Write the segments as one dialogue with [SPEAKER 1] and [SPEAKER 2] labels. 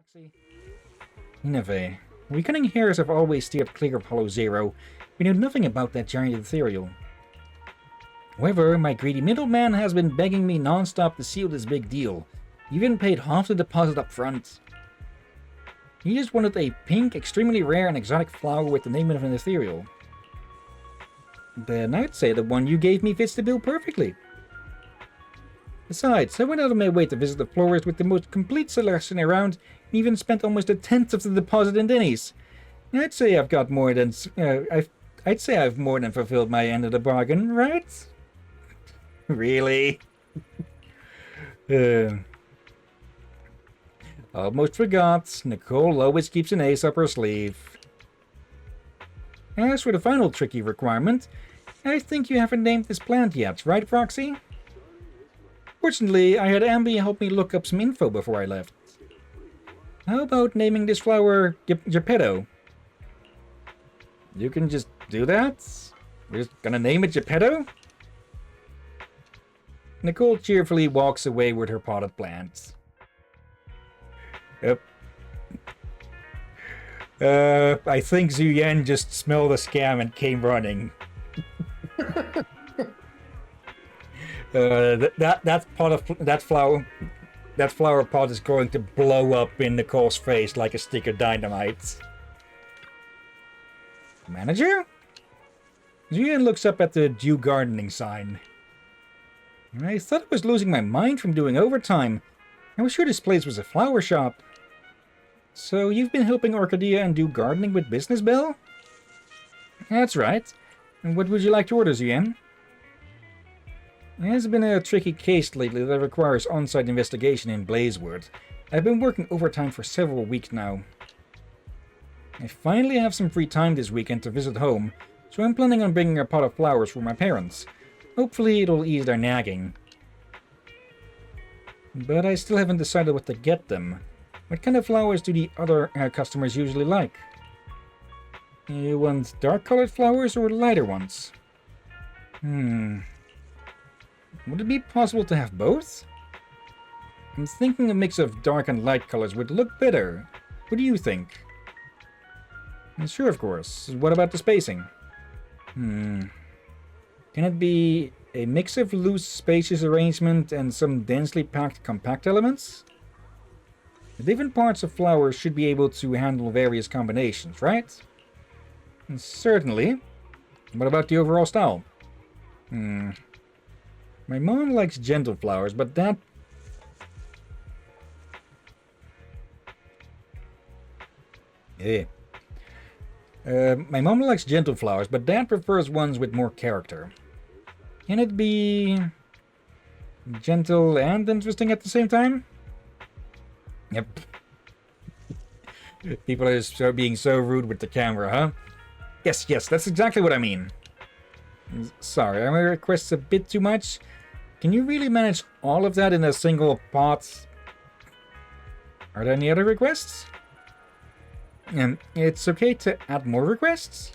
[SPEAKER 1] Roxy. Nineveh. We cunning hares have always steered clear of Hollow Zero. We knew nothing about that giant ethereal. However, my greedy middleman has been begging me non-stop to seal this big deal. He even paid half the deposit up front. He just wanted a pink, extremely rare and exotic flower with the name of an ethereal. Then I'd say the one you gave me fits the bill perfectly. Besides, I went out of my way to visit the florist with the most complete selection around, and even spent almost a tenth of the deposit in Denny's. I'd say I've got more than I'd say I've more than fulfilled my end of the bargain, right? Really? Almost forgot. Nicole always keeps an ace up her sleeve. As for the final tricky requirement, I think you haven't named this plant yet, right, Proxy? Fortunately, I had Ambi help me look up some info before I left. How about naming this flower Geppetto? You can just do that? We're just gonna name it Geppetto? Nicole cheerfully walks away with her potted plants. Yep. I think Zuyen just smelled a scam and came running. That flower pot is going to blow up in Nicole's face like a stick of dynamite. Manager? Zuyen looks up at the Dew Gardening sign. I thought I was losing my mind from doing overtime. I was sure this place was a flower shop. So you've been helping Orchidea and Dew Gardening with business, Belle? That's right. And what would you like to order, Zuyen? It has been a tricky case lately that requires on-site investigation in Blazewood. I've been working overtime for several weeks now. I finally have some free time this weekend to visit home, so I'm planning on bringing a pot of flowers for my parents. Hopefully it'll ease their nagging. But I still haven't decided what to get them. What kind of flowers do the other customers usually like? You want dark-colored flowers or lighter ones? Would it be possible to have both? I'm thinking a mix of dark and light colors would look better. What do you think? Sure, of course. What about the spacing? Can it be a mix of loose, spacious arrangement and some densely packed compact elements? The different parts of flowers should be able to handle various combinations, right? Certainly. What about the overall style? My mom likes gentle flowers, but that... my mom likes gentle flowers, but Dad prefers ones with more character. Can it be... gentle and interesting at the same time? Yep. People are being so rude with the camera, huh? Yes, that's exactly what I mean. Sorry, are my requests a bit too much? Can you really manage all of that in a single pot? Are there any other requests? It's okay to add more requests?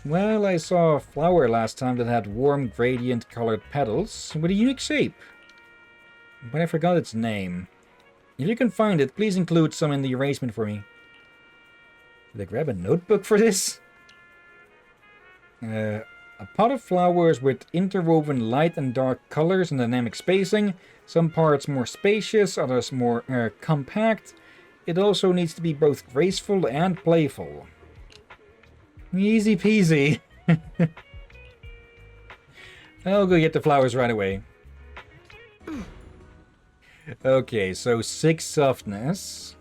[SPEAKER 1] Well, I saw a flower last time that had warm gradient colored petals with a unique shape. But I forgot its name. If you can find it, please include some in the arrangement for me. Did I grab a notebook for this? A pot of flowers with interwoven light and dark colors and dynamic spacing. Some parts more spacious, others more compact. It also needs to be both graceful and playful. Easy peasy. I'll go get the flowers right away. Okay, so 6 softness.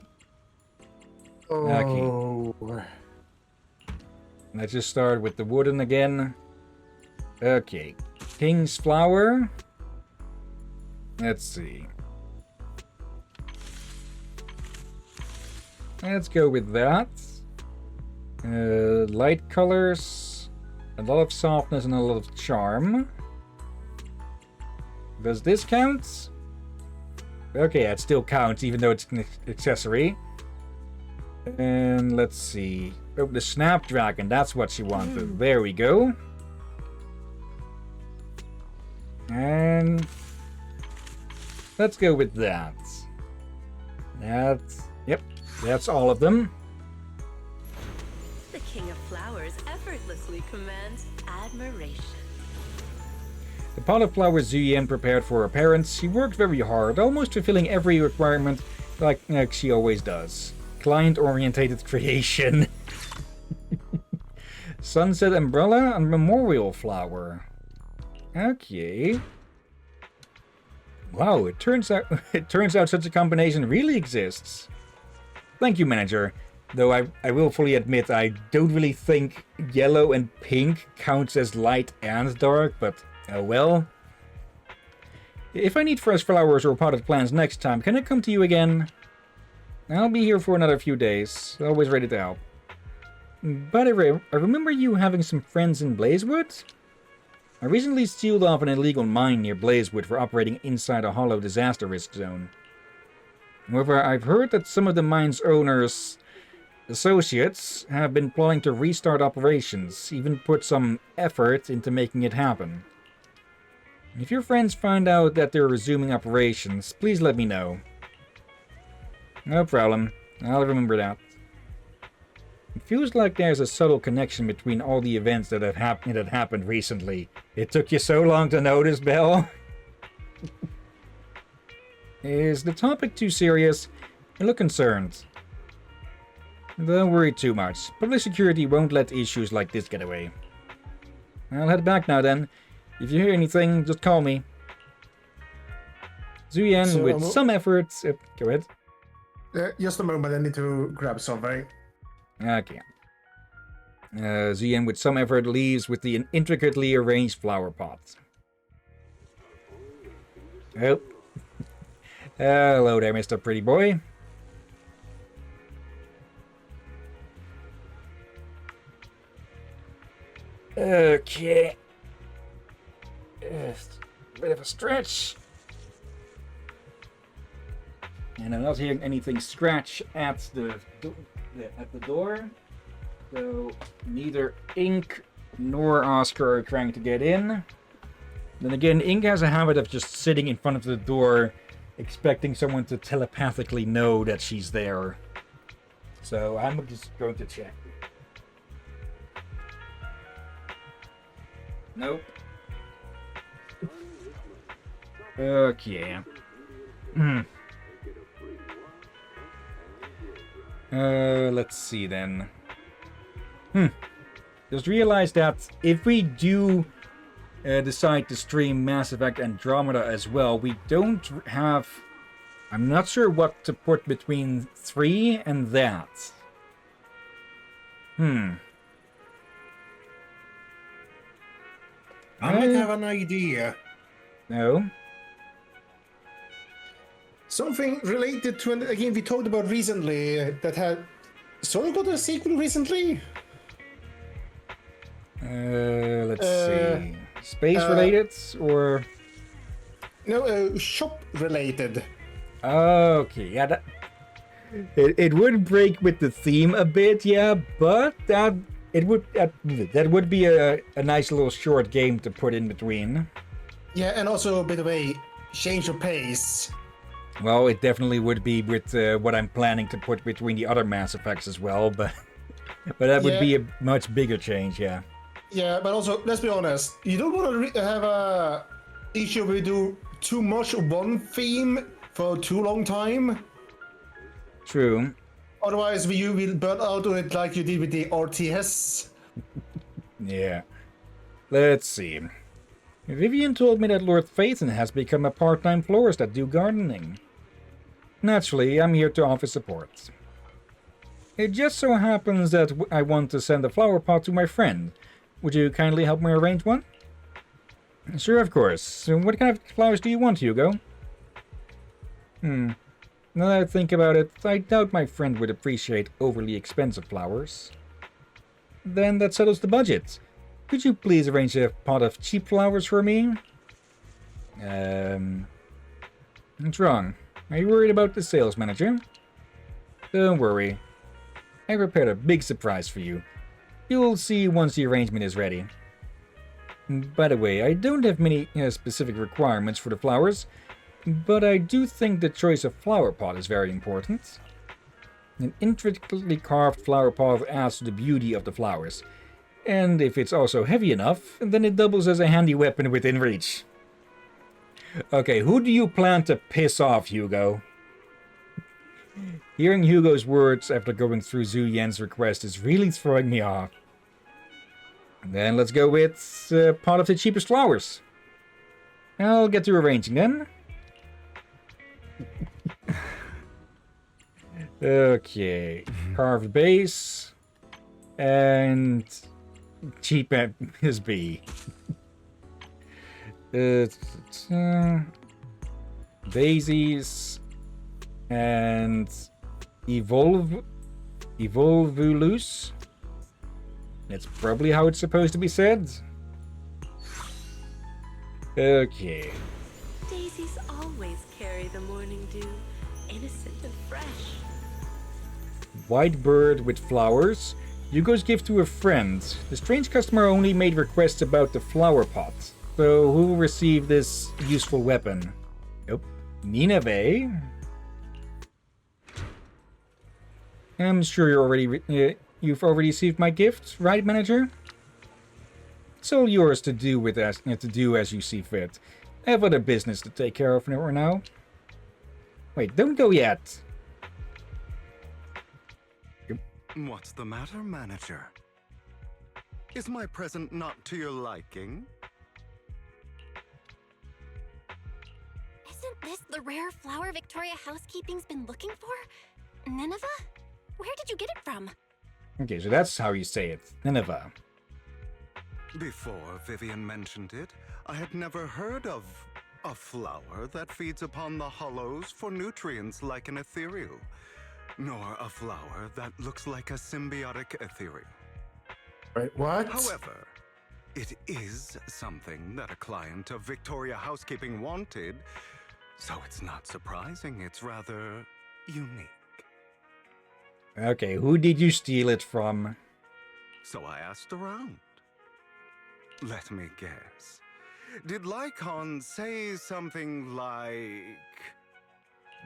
[SPEAKER 2] Oh.
[SPEAKER 1] Okay. Let's just start with the wooden again. Okay. King's flower. Let's see. Let's go with that. Light colors. A lot of softness and a lot of charm. Does this count? Okay, it still counts, even though it's an accessory. And let's see. Oh, the Snapdragon, that's what she wanted. There we go. And let's go with that. That's all of them.
[SPEAKER 2] The King of Flowers effortlessly commands admiration.
[SPEAKER 1] The pot of flowers Zuyen prepared for her parents. She worked very hard, almost fulfilling every requirement like she always does. Client-orientated creation. Sunset umbrella and memorial flower. Okay. Wow, it turns out such a combination really exists. Thank you, manager. Though I will fully admit I don't really think yellow and pink counts as light and dark, but oh well. If I need fresh flowers or potted plants next time, can I come to you again? I'll be here for another few days, always ready to help. By the way, I remember you having some friends in Blazewood? I recently sealed off an illegal mine near Blazewood for operating inside a hollow disaster risk zone. However, I've heard that some of the mine's owners' associates have been plotting to restart operations, even put some effort into making it happen. If your friends find out that they're resuming operations, please let me know. No problem. I'll remember that. It feels like there's a subtle connection between all the events that have happened recently. It took you so long to notice, Belle? Is the topic too serious? You look concerned. Don't worry too much. Public security won't let issues like this get away. I'll head back now then. If you hear anything, just call me. Zuyen, with some efforts... go ahead.
[SPEAKER 3] Just a moment, I need to grab something.
[SPEAKER 1] Okay. Zuyen, with some effort, leaves with the intricately arranged flower pot. Oh. Hello there, Mr. Pretty Boy. Okay. A bit of a stretch. And I'm not hearing anything scratch at the door. So neither Ink nor Oscar are trying to get in. Then again, Ink has a habit of just sitting in front of the door, expecting someone to telepathically know that she's there. So I'm just going to check. Nope. Okay. Let's see then. Just realized that if we do decide to stream Mass Effect Andromeda as well, we don't have... I'm not sure what to put between 3 and that.
[SPEAKER 3] I might have an idea.
[SPEAKER 1] No?
[SPEAKER 3] Something related to a game we talked about recently that had sort of got a sequel recently.
[SPEAKER 1] Let's see. Space related or...
[SPEAKER 3] No, shop related.
[SPEAKER 1] Okay, yeah, it would break with the theme a bit, yeah, but that would be a nice little short game to put in between.
[SPEAKER 3] Yeah, and also a bit of a change of pace.
[SPEAKER 1] Well, it definitely would be with what I'm planning to put between the other Mass Effects as well, but that would be a much bigger change, yeah.
[SPEAKER 3] Yeah, but also, let's be honest, you don't want to have a issue where you do too much of one theme for too long time.
[SPEAKER 1] True.
[SPEAKER 3] Otherwise, you will burn out of it like you did with the RTS.
[SPEAKER 1] Yeah. Let's see. Vivian told me that Lord Phaethon has become a part-time florist at Dew Gardening. Naturally, I'm here to offer support. It just so happens that I want to send a flower pot to my friend. Would you kindly help me arrange one? Sure, of course. So what kind of flowers do you want, Hugo? Now that I think about it, I doubt my friend would appreciate overly expensive flowers. Then that settles the budget. Could you please arrange a pot of cheap flowers for me? What's wrong? Are you worried about the sales manager? Don't worry. I prepared a big surprise for you. You'll see once the arrangement is ready. By the way, I don't have many specific requirements for the flowers, But I do think the choice of flower pot is very important. An intricately carved flower pot adds to the beauty of the flowers. And if it's also heavy enough, then it doubles as a handy weapon within reach. Okay, who do you plan to piss off, Hugo? Hearing Hugo's words after going through Zhu Yan's request is really throwing me off. Then let's go with pot of the cheapest flowers. I'll get to arranging then. Okay, carved base and cheap as B. Daisies and Evolvulus. That's probably how it's supposed to be said. Okay.
[SPEAKER 2] Daisies always carry the morning dew, innocent and fresh.
[SPEAKER 1] White bird with flowers. Hugo's gift to a friend. The strange customer only made requests about the flower pot. So who will receive this useful weapon? Nope. Nineveh. I'm sure you've already received my gift, right, manager? It's all yours to do with as you see fit. I have other business to take care of now. Wait, don't go yet.
[SPEAKER 4] What's the matter, manager? Is my present not to your liking?
[SPEAKER 5] Isn't this the rare flower Victoria Housekeeping's been looking for? Nineveh? Where did you get it from?
[SPEAKER 1] Okay, so that's how you say it. Nineveh.
[SPEAKER 4] Before Vivian mentioned it, I had never heard of a flower that feeds upon the hollows for nutrients like an ethereal, nor a flower that looks like a symbiotic ethereal.
[SPEAKER 3] Wait, what?
[SPEAKER 4] However, it is something that a client of Victoria Housekeeping wanted, so it's not surprising it's rather unique.
[SPEAKER 1] Okay, who did you steal it from?
[SPEAKER 4] So I asked around. Let me guess. Did Lycon say something like,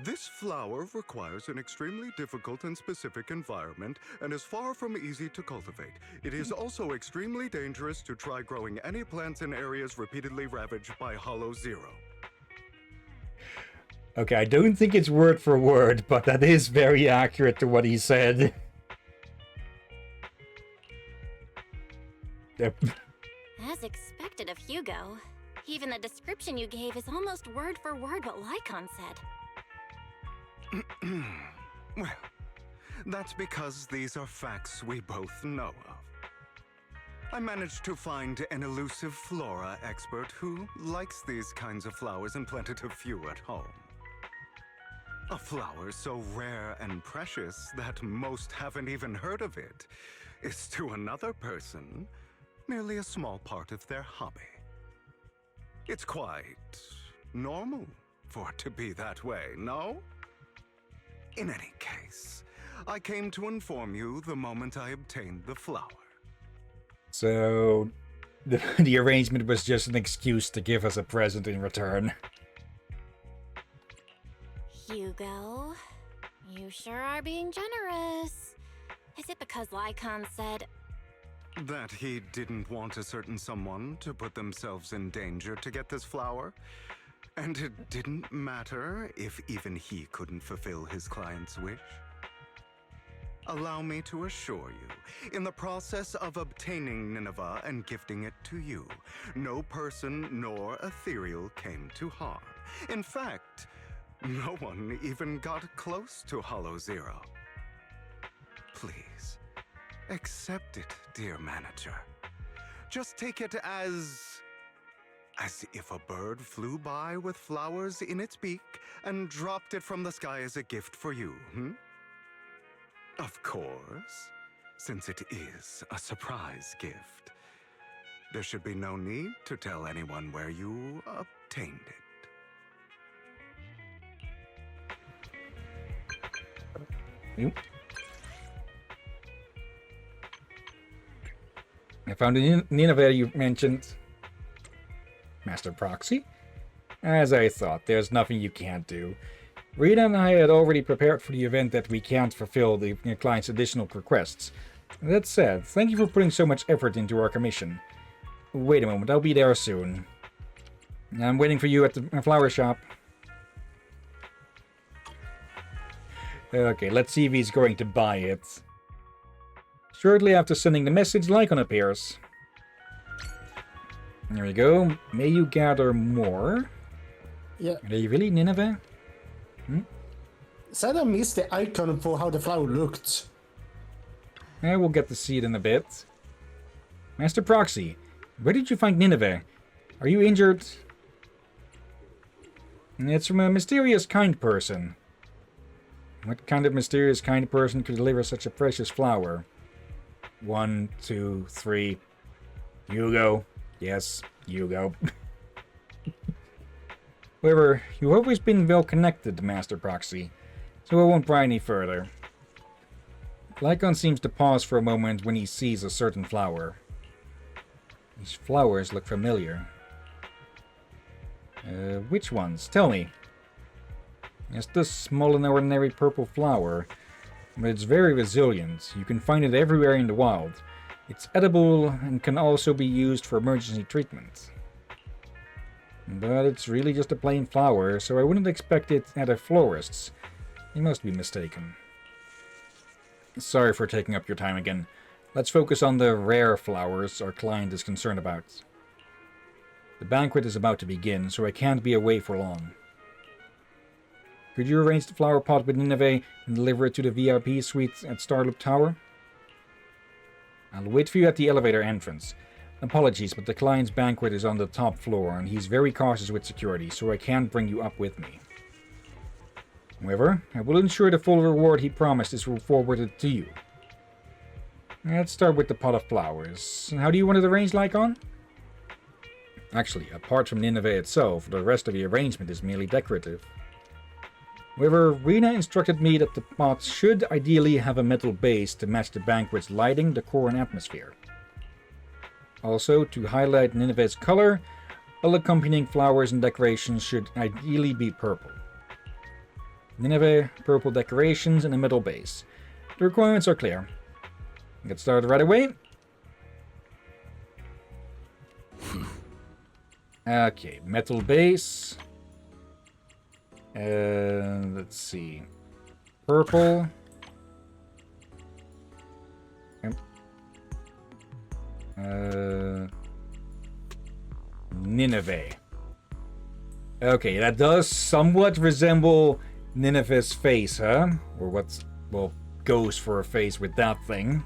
[SPEAKER 4] "This flower requires an extremely difficult and specific environment and is far from easy to cultivate. It is also extremely dangerous to try growing any plants in areas repeatedly ravaged by Hollow Zero"?
[SPEAKER 1] Okay, I don't think it's word for word, but that is very accurate to what he said. Yep.
[SPEAKER 5] As expected of Hugo. Even the description you gave is almost word for word what Lycon said.
[SPEAKER 4] Well, that's because these are facts we both know of. I managed to find an elusive flora expert who likes these kinds of flowers and planted a few at home. A flower so rare and precious that most haven't even heard of it is to another person merely a small part of their hobby. It's quite normal for it to be that way, no? In any case, I came to inform you the moment I obtained the flower.
[SPEAKER 1] So, the arrangement was just an excuse to give us a present in return.
[SPEAKER 5] Hugo, you sure are being generous. Is it because Lycon said,
[SPEAKER 4] That he didn't want a certain someone to put themselves in danger to get this flower? And it didn't matter if even he couldn't fulfill his client's wish? Allow me to assure you, in the process of obtaining Nineveh and gifting it to you, no person nor ethereal came to harm. In fact, no one even got close to Hollow Zero. Please, accept it, dear manager. Just take it as if a bird flew by with flowers in its beak and dropped it from the sky as a gift for you, Of course, since it is a surprise gift, there should be no need to tell anyone where you obtained it.
[SPEAKER 1] Yep. I found the Nineveh you mentioned. Master Proxy. As I thought, there's nothing you can't do. Rita and I had already prepared for the event that we can't fulfill the client's additional requests. That said, thank you for putting so much effort into our commission. Wait a moment, I'll be there soon. I'm waiting for you at the flower shop. Okay, let's see if he's going to buy it. Shortly after sending the message, Lycon appears. There we go. May you gather more.
[SPEAKER 3] Yeah.
[SPEAKER 1] Are they really Nineveh?
[SPEAKER 3] Said I missed the icon for how the flower looked.
[SPEAKER 1] We'll get to see it in a bit. Master Proxy, where did you find Nineveh? Are you injured? It's from a mysterious kind person. What kind of mysterious kind person could deliver such a precious flower? 1, 2, 3. Hugo. Yes, Hugo. However, you've always been well connected to Master Proxy, so I won't pry any further. Lycon seems to pause for a moment when he sees a certain flower. These flowers look familiar. Which ones? Tell me. It's this small and ordinary purple flower, but it's very resilient. You can find it everywhere in the wild. It's edible and can also be used for emergency treatment. But it's really just a plain flower, so I wouldn't expect it at a florist's. You must be mistaken. Sorry for taking up your time again. Let's focus on the rare flowers our client is concerned about. The banquet is about to begin, so I can't be away for long. Could you arrange the flower pot with Nineveh and deliver it to the VIP suite at Starloop Tower? I'll wait for you at the elevator entrance. Apologies, but the client's banquet is on the top floor, and he's very cautious with security, so I can't bring you up with me. However, I will ensure the full reward he promised is forwarded to you. Let's start with the pot of flowers. How do you want it arranged, Lycon? Actually, apart from Nineveh itself, the rest of the arrangement is merely decorative. However, Rena instructed me that the pots should ideally have a metal base to match the banquet's lighting, decor, and atmosphere. Also, to highlight Nineveh's color, all accompanying flowers and decorations should ideally be purple. Nineveh, purple decorations, and a metal base. The requirements are clear. Get started right away. Okay, metal base. Let's see. Purple. Nineveh. Okay, that does somewhat resemble Nineveh's face, huh? Or what's, well, goes for a face with that thing.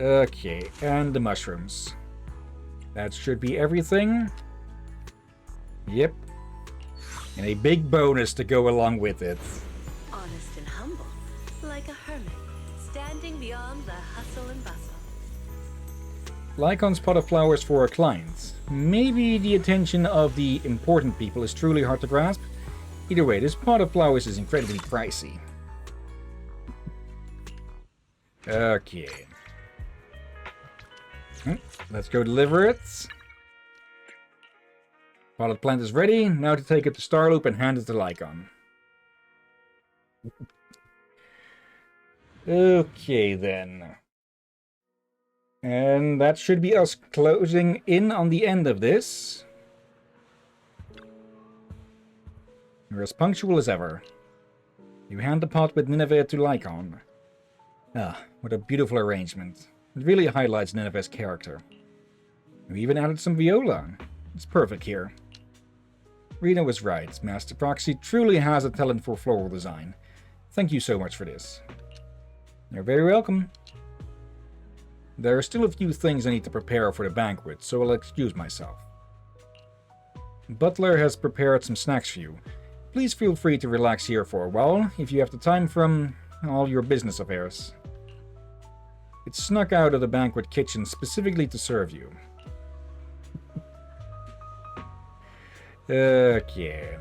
[SPEAKER 1] Okay, and the mushrooms. That should be everything. Yep. And a big bonus to go along with it.
[SPEAKER 2] Honest and humble, like a hermit, standing beyond the hustle and bustle.
[SPEAKER 1] Lycon's pot of flowers for our clients. Maybe the attention of the important people is truly hard to grasp. Either way, this pot of flowers is incredibly pricey. Okay. Let's go deliver it. Potted plant is ready. Now to take it to Starloop and hand it to Lycon. Okay, then. And that should be us closing in on the end of this. You're as punctual as ever. You hand the pot with Nineveh to Lycon. Ah, what a beautiful arrangement. It really highlights Nineveh's character. You even added some viola. It's perfect here. Rena was right. Master Proxy truly has a talent for floral design. Thank you so much for this. You're very welcome. There are still a few things I need to prepare for the banquet, so I'll excuse myself. Butler has prepared some snacks for you. Please feel free to relax here for a while, if you have the time from all your business affairs. It snuck out of the banquet kitchen specifically to serve you. Okay.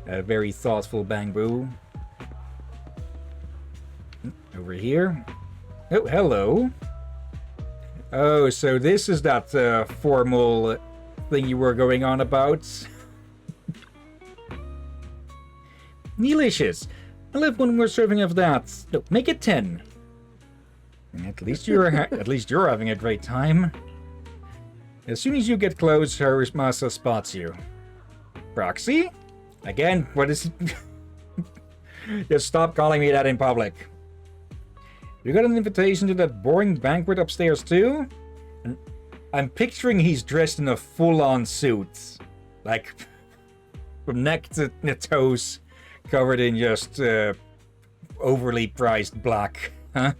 [SPEAKER 1] A very thoughtful Bangbu. Over here. Oh, hello. Oh, so this is that formal thing you were going on about. Delicious. I'll have one more serving of that. No, make it 10. At least you're having a great time. As soon as you get close, Masa spots you. Proxy? Again, what is it? Just stop calling me that in public. You got an invitation to that boring banquet upstairs too? And I'm picturing he's dressed in a full-on suit. Like, from neck to toes, covered in just overly priced black. Huh?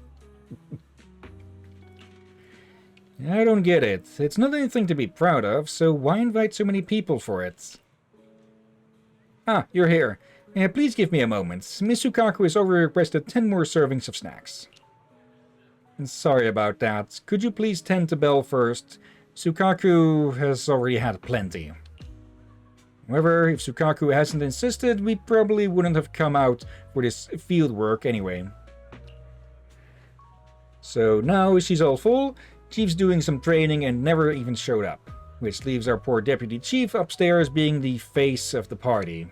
[SPEAKER 1] I don't get it. It's not anything to be proud of, so why invite so many people for it? Ah, you're here. Please give me a moment. Miss Sukaku has already requested 10 more servings of snacks. Sorry about that. Could you please tend to Bell first? Sukaku has already had plenty. However, if Sukaku hasn't insisted, we probably wouldn't have come out for this field work anyway. So now she's all full, Chief's doing some training and never even showed up, which leaves our poor deputy chief upstairs being the face of the party.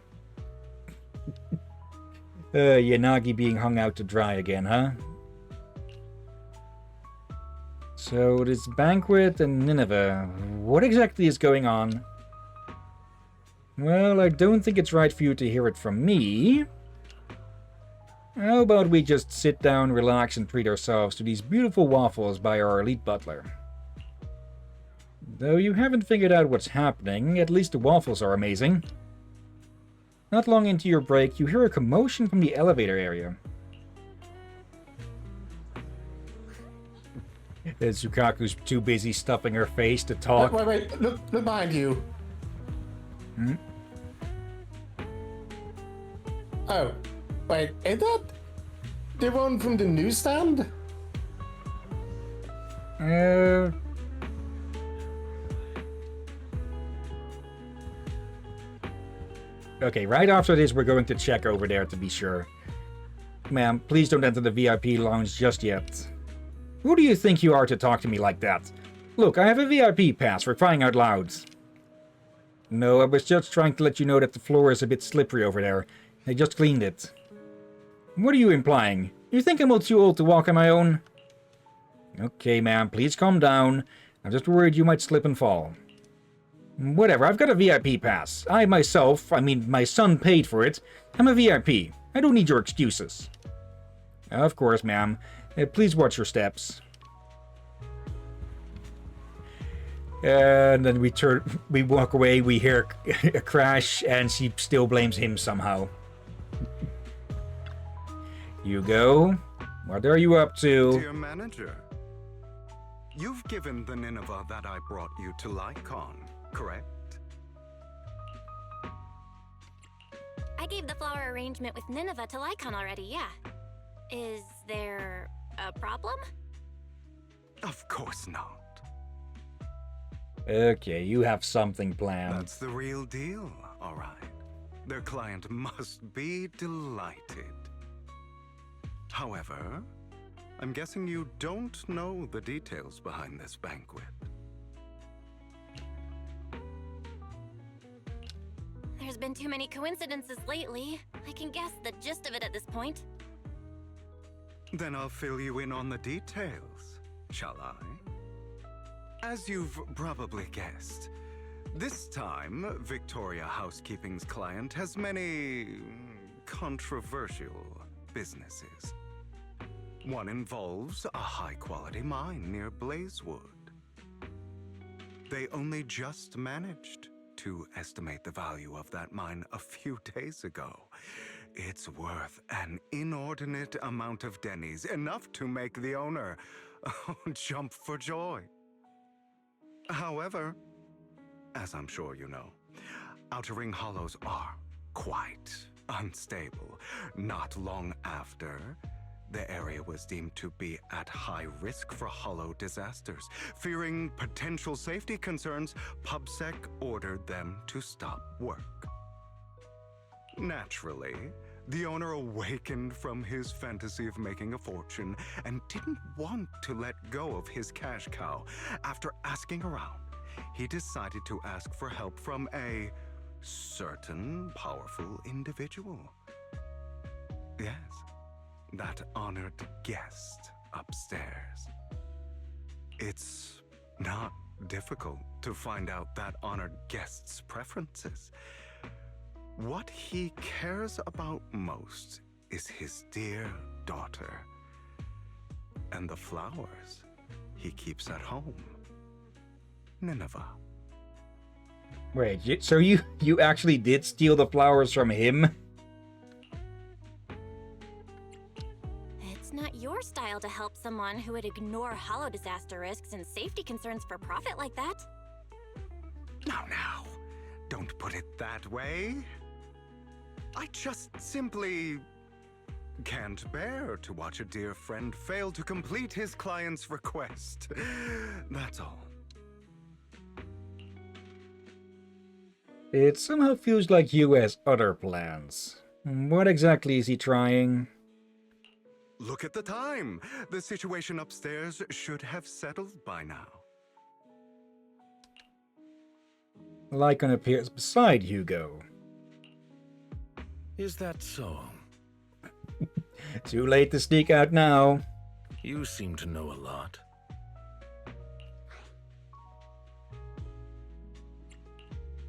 [SPEAKER 1] Yanagi being hung out to dry again, huh? So this banquet in Nineveh, what exactly is going on? Well, I don't think it's right for you to hear it from me. How about we just sit down, relax, and treat ourselves to these beautiful waffles by our elite butler? Though you haven't figured out what's happening, at least the waffles are amazing. Not long into your break, you hear a commotion from the elevator area. Sukaku's too busy stuffing her face to talk.
[SPEAKER 3] Wait, look behind you.
[SPEAKER 1] Hmm?
[SPEAKER 3] Oh, wait, is that the one from the newsstand?
[SPEAKER 1] Okay, right after this, we're going to check over there to be sure. Ma'am, please don't enter the VIP lounge just yet. Who do you think you are to talk to me like that? Look, I have a VIP pass for crying out loud. No, I was just trying to let you know that the floor is a bit slippery over there. I just cleaned it. What are you implying? You think I'm too old to walk on my own? Okay, ma'am, please calm down. I'm just worried you might slip and fall. Whatever, I've got a VIP pass. my son paid for it. I'm a VIP. I don't need your excuses. Of course, ma'am. Please watch your steps. And then we walk away, we hear a crash, and she still blames him somehow. Hugo, what are you up to?
[SPEAKER 4] Dear manager, you've given the Nineveh that I brought you to Lycon, correct?
[SPEAKER 5] I gave the flower arrangement with Nineveh to Lycon already, yeah. Is there a problem?
[SPEAKER 4] Of course not.
[SPEAKER 1] Okay, you have something planned.
[SPEAKER 4] That's the real deal, all right. Their client must be delighted. However, I'm guessing you don't know the details behind this banquet.
[SPEAKER 5] There's been too many coincidences lately. I can guess the gist of it at this point.
[SPEAKER 4] Then I'll fill you in on the details, shall I? As you've probably guessed, this time, Victoria Housekeeping's client has many controversial businesses. One involves a high-quality mine near Blazewood. They only just managed to estimate the value of that mine a few days ago. It's worth an inordinate amount of Denny's, enough to make the owner jump for joy. However, as I'm sure you know, Outer Ring Hollows are quite unstable. Not long after, the area was deemed to be at high risk for hollow disasters. Fearing potential safety concerns, PubSec ordered them to stop work. Naturally, the owner awakened from his fantasy of making a fortune and didn't want to let go of his cash cow. After asking around, he decided to ask for help from a certain powerful individual. Yes, that honored guest upstairs. It's not difficult to find out that honored guest's preferences. What he cares about most is his dear daughter and the flowers he keeps at home. Nineveh.
[SPEAKER 1] Wait, so you actually did steal the flowers from him?
[SPEAKER 5] It's not your style to help someone who would ignore hollow disaster risks and safety concerns for profit like that.
[SPEAKER 4] Now, don't put it that way. I just simply can't bear to watch a dear friend fail to complete his client's request. That's all.
[SPEAKER 1] It somehow feels like Hugh has other plans. What exactly is he trying?
[SPEAKER 4] Look at the time. The situation upstairs should have settled by now.
[SPEAKER 1] Lycon appears beside Hugo.
[SPEAKER 6] Is that so?
[SPEAKER 1] Too late to sneak out now.
[SPEAKER 6] You seem to know a lot.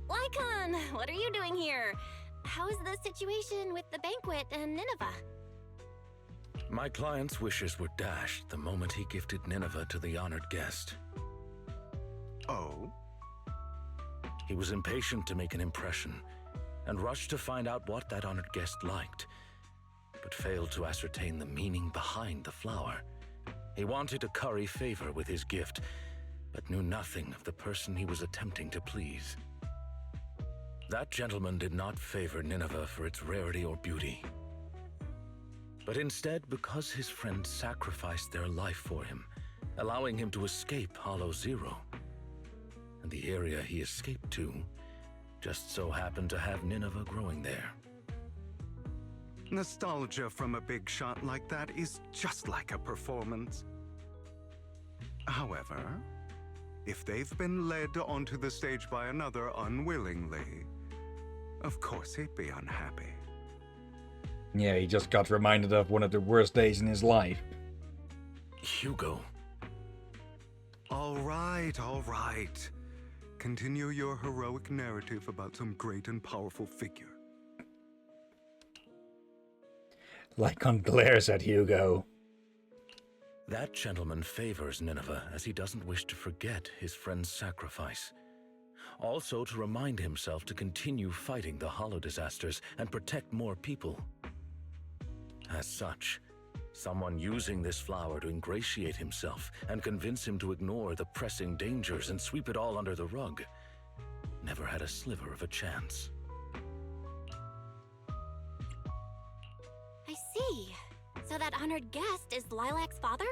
[SPEAKER 5] Lycon, what are you doing here? How's the situation with the banquet and Nineveh?
[SPEAKER 6] My client's wishes were dashed the moment he gifted Nineveh to the honored guest.
[SPEAKER 4] Oh?
[SPEAKER 6] He was impatient to make an impression and rushed to find out what that honored guest liked, but failed to ascertain the meaning behind the flower. He wanted to curry favor with his gift, but knew nothing of the person he was attempting to please. That gentleman did not favor Nineveh for its rarity or beauty, but instead because his friend sacrificed their life for him, allowing him to escape Hollow Zero. And the area he escaped to just so happened to have Nineveh growing there.
[SPEAKER 4] Nostalgia from a big shot like that is just like a performance. However, if they've been led onto the stage by another unwillingly, of course he'd be unhappy.
[SPEAKER 1] Yeah, he just got reminded of one of the worst days in his life.
[SPEAKER 6] Hugo.
[SPEAKER 4] All right, all right. Continue your heroic narrative about some great and powerful figure.
[SPEAKER 1] Lycon glares at Hugo.
[SPEAKER 6] That gentleman favors Nineveh as he doesn't wish to forget his friend's sacrifice. Also to remind himself to continue fighting the hollow disasters and protect more people. As such, someone using this flower to ingratiate himself and convince him to ignore the pressing dangers and sweep it all under the rug never had a sliver of a chance.
[SPEAKER 5] I see. So that honored guest is Lilac's father?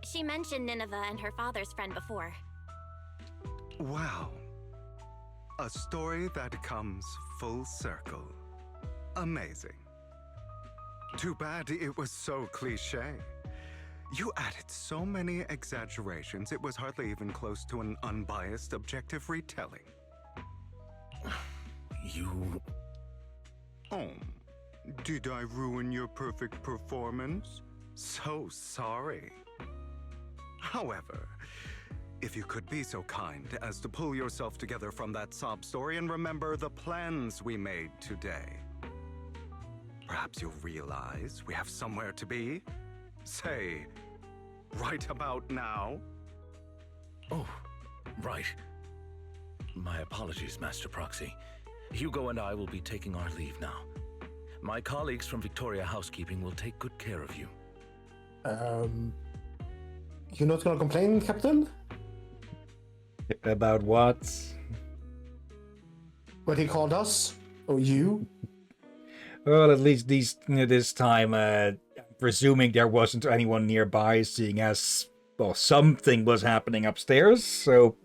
[SPEAKER 5] She mentioned Nineveh and her father's friend before.
[SPEAKER 4] Wow. A story that comes full circle. Amazing. Too bad it was so cliché. You added so many exaggerations, it was hardly even close to an unbiased, objective retelling.
[SPEAKER 6] You...
[SPEAKER 4] Oh, did I ruin your perfect performance? So sorry. However, if you could be so kind as to pull yourself together from that sob story and remember the plans we made today. Perhaps you'll realize we have somewhere to be. Say, right about now.
[SPEAKER 6] Oh, right. My apologies, Master Proxy. Hugo and I will be taking our leave now. My colleagues from Victoria Housekeeping will take good care of you.
[SPEAKER 3] You're not gonna complain, Captain?
[SPEAKER 1] About what?
[SPEAKER 3] What he called us? Or you?
[SPEAKER 1] Well, at least this time, presuming there wasn't anyone nearby, seeing as, well, something was happening upstairs, so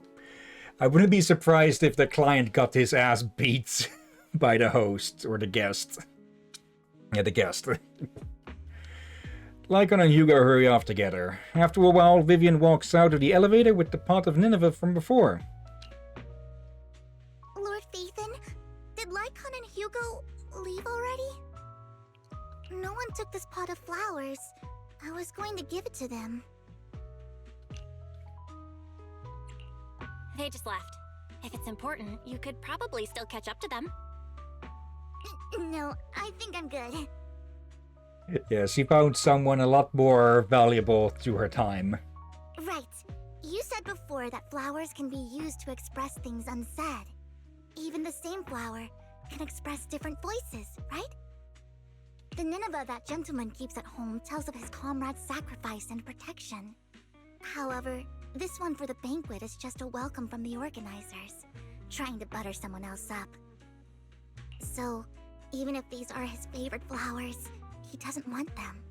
[SPEAKER 1] I wouldn't be surprised if the client got his ass beat by the host, or the guest. Yeah, the guest. Lycon and Hugo hurry off together. After a while, Vivian walks out of the elevator with the pot of Nineveh from before.
[SPEAKER 7] like this pot of flowers. I was going to give it to them.
[SPEAKER 5] They just left. If it's important, you could probably still catch up to them.
[SPEAKER 7] No, I think I'm good.
[SPEAKER 1] Yeah, she found someone a lot more valuable to her time.
[SPEAKER 7] Right. You said before that flowers can be used to express things unsaid. Even the same flower can express different voices, right? The Nineveh that gentleman keeps at home tells of his comrade's sacrifice and protection. However, this one for the banquet is just a welcome from the organizers, trying to butter someone else up. So, even if these are his favorite flowers, he doesn't want them.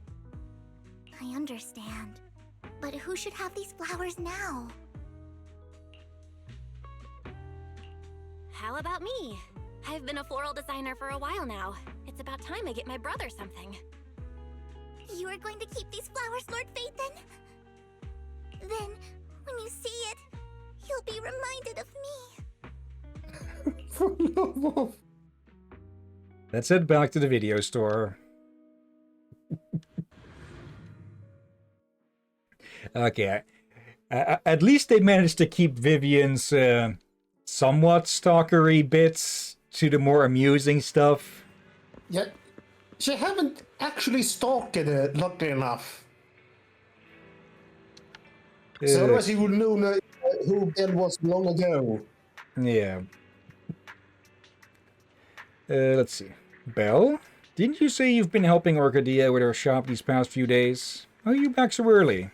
[SPEAKER 7] I understand. But who should have these flowers now?
[SPEAKER 5] How about me? I've been a floral designer for a while now. It's about time I get my brother something.
[SPEAKER 7] You are going to keep these flowers, Lord Phaethon? Then, when you see it, you'll be reminded of me.
[SPEAKER 3] For love of...
[SPEAKER 1] Let's head back to the video store. Okay. At least they managed to keep Vivian's somewhat stalkery bits to the more amusing stuff.
[SPEAKER 3] Yeah, she haven't actually stalked it, luckily enough. So otherwise he would know who Ben was long ago.
[SPEAKER 1] Yeah. Let's see. Belle? Didn't you say you've been helping Orchidea with her shop these past few days? How are you back so early?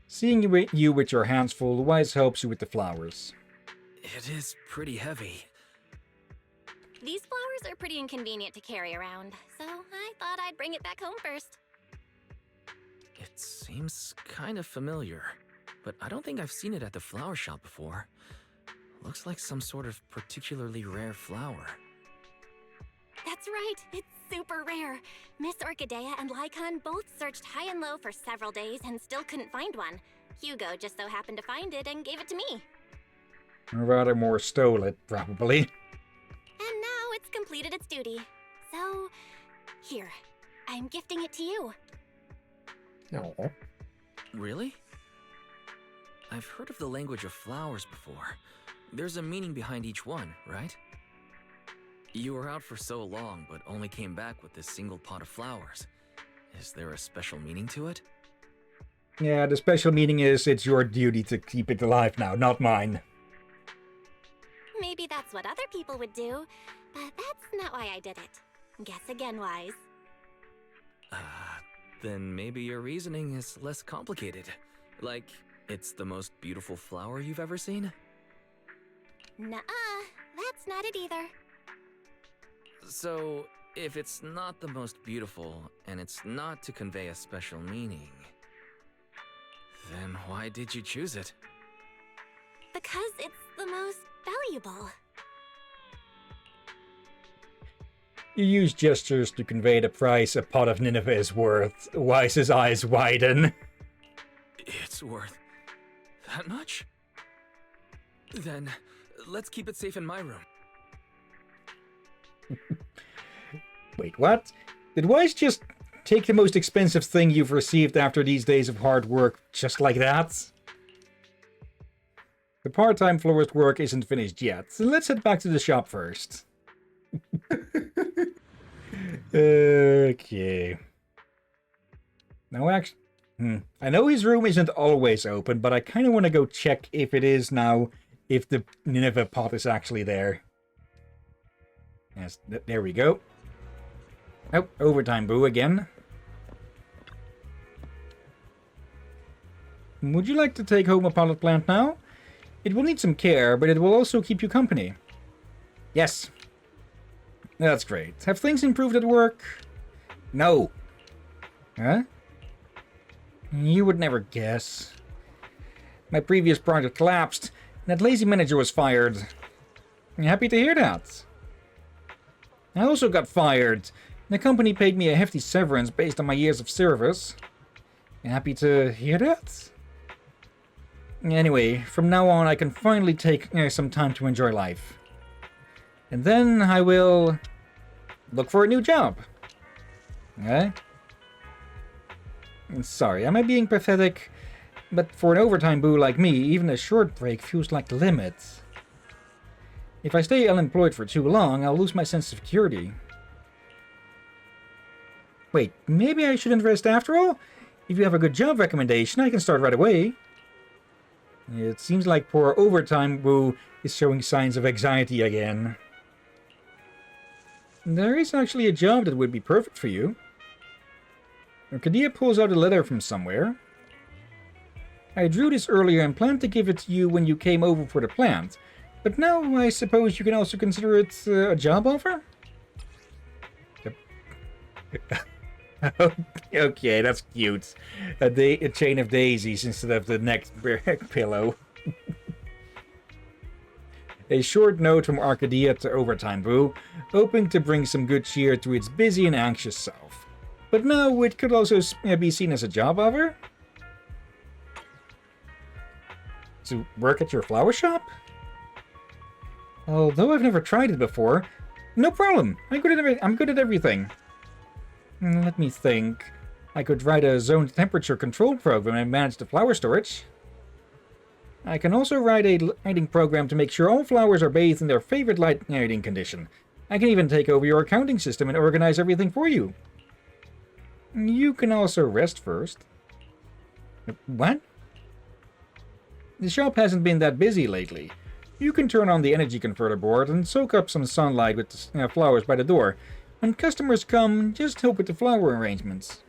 [SPEAKER 1] Seeing you with your hands full, Wise helps you with the flowers.
[SPEAKER 8] It is pretty heavy.
[SPEAKER 5] These flowers are pretty inconvenient to carry around, so I thought I'd bring it back home first.
[SPEAKER 8] It seems kind of familiar, but I don't think I've seen it at the flower shop before. Looks like some sort of particularly rare flower.
[SPEAKER 5] That's right, it's super rare. Miss Orchidea and Lycon both searched high and low for several days and still couldn't find one. Hugo just so happened to find it and gave it to me.
[SPEAKER 1] Or rather more stole it, probably.
[SPEAKER 5] And now it's completed its duty. So, here, I'm gifting it to you.
[SPEAKER 3] No.
[SPEAKER 8] Really? I've heard of the language of flowers before. There's a meaning behind each one, right? You were out for so long, but only came back with this single pot of flowers. Is there a special meaning to it?
[SPEAKER 1] Yeah, the special meaning is it's your duty to keep it alive now, not mine.
[SPEAKER 5] Maybe that's what other people would do, but that's not why I did it. Guess again, Wise.
[SPEAKER 8] Then maybe your reasoning is less complicated. Like, it's the most beautiful flower you've ever seen?
[SPEAKER 5] Nuh-uh, that's not it either.
[SPEAKER 8] So, if it's not the most beautiful, and it's not to convey a special meaning, then why did you choose it?
[SPEAKER 5] Because it's the most valuable.
[SPEAKER 1] You use gestures to convey the price a pot of Nineveh is worth. Wise's eyes widen.
[SPEAKER 8] It's worth that much? Then, let's keep it safe in my room.
[SPEAKER 1] Wait, what? Did Wise just take the most expensive thing you've received after these days of hard work just like that? The part-time florist work isn't finished yet, so let's head back to the shop first. Okay. Now, actually, I know his room isn't always open, but I kind of want to go check if it is now, if the Nineveh pot is actually there. Yes, there we go. Oh, overtime boo again. Would you like to take home a potted plant now? It will need some care, but it will also keep you company. Yes. That's great. Have things improved at work? No. Huh? You would never guess. My previous project collapsed, and that lazy manager was fired. I'm happy to hear that. I also got fired. The company paid me a hefty severance based on my years of service. You happy to hear that? Anyway, from now on I can finally take some time to enjoy life. And then I will... look for a new job. Okay? Sorry, am I being pathetic? But for an overtime boo like me, even a short break feels like the limit. If I stay unemployed for too long, I'll lose my sense of security. Wait, maybe I shouldn't rest after all? If you have a good job recommendation, I can start right away. It seems like poor overtime boo is showing signs of anxiety again. There is actually a job that would be perfect for you. Arcadia pulls out a letter from somewhere. I drew this earlier and planned to give it to you when you came over for the plant. But now I suppose you can also consider it a job offer? Okay, that's cute. A chain of daisies instead of the neck pillow. A short note from Arcadia to Overtime Boo, hoping to bring some good cheer to its busy and anxious self. But now it could also be seen as a job offer? To work at your flower shop? Although I've never tried it before, no problem. I'm good at everything. Let me think. I could write a zone temperature control program and manage the flower storage. I can also write a lighting program to make sure all flowers are bathed in their favorite lighting condition. I can even take over your accounting system and organize everything for you. You can also rest first. What? The shop hasn't been that busy lately. You can turn on the energy converter board and soak up some sunlight with the flowers by the door. When customers come, just help with the flower arrangements.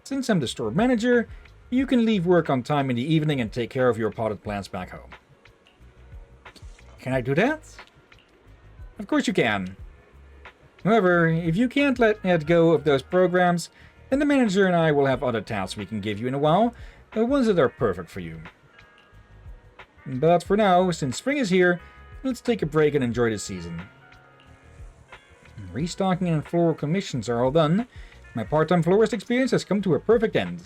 [SPEAKER 1] Since I'm the store manager, you can leave work on time in the evening and take care of your potted plants back home. Can I do that? Of course you can. However, if you can't let go of those programs, then the manager and I will have other tasks we can give you in a while, ones that are perfect for you. But for now, since spring is here, let's take a break and enjoy the season. Restocking and floral commissions are all done. My part-time florist experience has come to a perfect end.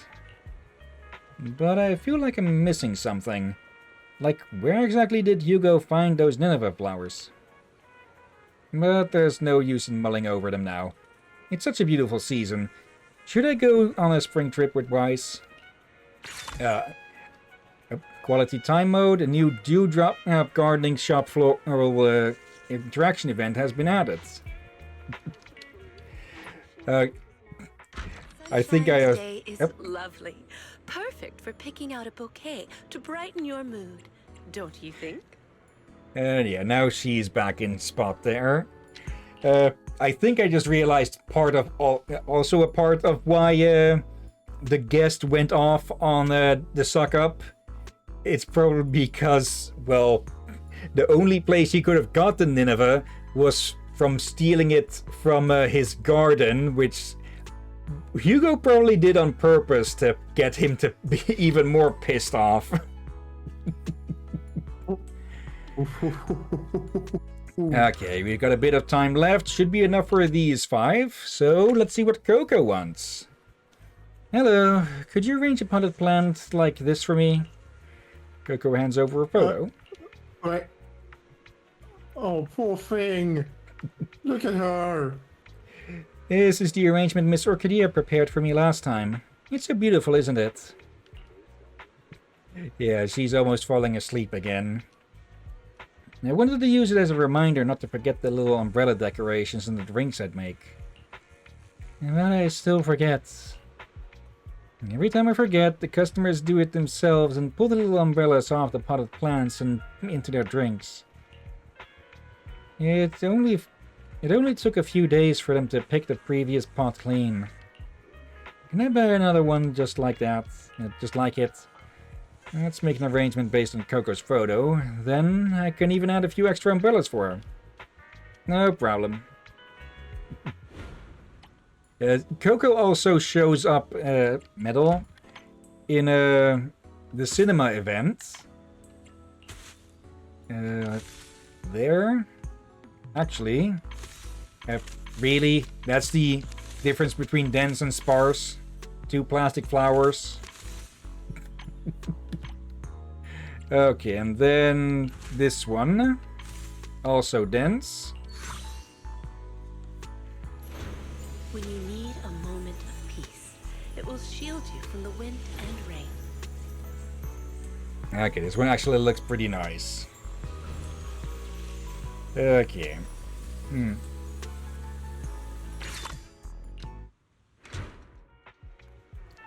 [SPEAKER 1] But I feel like I'm missing something. Like, where exactly did Hugo find those Nineveh flowers? But there's no use in mulling over them now. It's such a beautiful season. Should I go on a spring trip with Weiss? Quality time mode, a new dewdrop gardening shop floral interaction event has been added. I think I have...
[SPEAKER 2] Day is lovely. Perfect for picking out a bouquet to brighten your mood, don't you think?
[SPEAKER 1] And yeah, now she's back in spot there. I think I just realized also a part of why the guest went off on the suck up. It's probably because, well, the only place he could have gotten Nineveh was from stealing it from his garden, which Hugo probably did on purpose to get him to be even more pissed off. Okay, we've got a bit of time left. Should be enough for these 5. So let's see what Coco wants. Hello, could you arrange a potted plant like this for me? Coco hands over a photo.
[SPEAKER 3] Right. Oh, poor thing. Look at her.
[SPEAKER 1] This is the arrangement Miss Orchidea prepared for me last time. It's so beautiful, isn't it? Yeah, she's almost falling asleep again. I wanted to use it as a reminder not to forget the little umbrella decorations and the drinks I'd make. And then I still forget. Every time I forget, the customers do it themselves and pull the little umbrellas off the potted plants and into their drinks. It only took a few days for them to pick the previous pot clean. Can I buy another one just like that? Just like it? Let's make an arrangement based on Coco's photo. Then I can even add a few extra umbrellas for her. No problem. Coco also shows up medal in the cinema event. There. Actually, really? That's the difference between dense and sparse? 2 plastic flowers. Okay, and then this one. Also dense.
[SPEAKER 2] When you need a moment of peace, it will shield you from the wind and rain.
[SPEAKER 1] Okay, this one actually looks pretty nice. Okay.